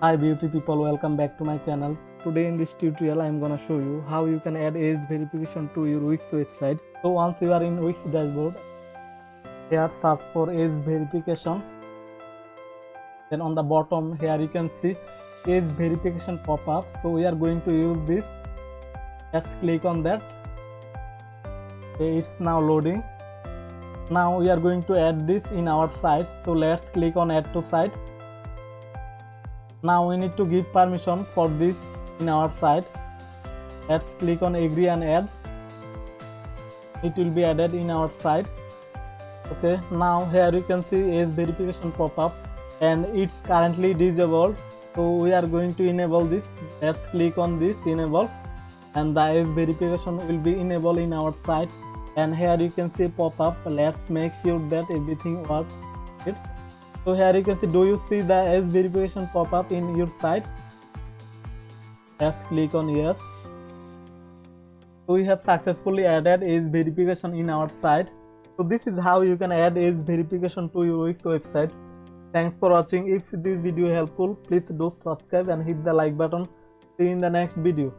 Hi beauty people, welcome back to my channel. Today in this tutorial I am gonna show you how you can add age verification to your Wix website. So once you are in Wix dashboard, here search for age verification. Then on the bottom here you can see age verification pop-up. So we are going to use this. Let's click on that. Okay, it's now loading. Now we are going to add this in our site. So let's click on add to site. Now we need to give permission for this in our site. Let's click on agree and add. It will be added in our site. Okay, now here you can see age verification pop-up and it's currently disabled. So we are going to enable this. Let's click on this enable and the age verification will be enabled in our site. And here you can see pop-up. Let's make sure that everything works. So here you can see, do you see the age verification pop-up in your site? Let's click on yes. So we have successfully added age verification in our site. So this is how you can add age verification to your Wix website. Thanks for watching. If this video helpful, please do subscribe and hit the like button. See you in the next video.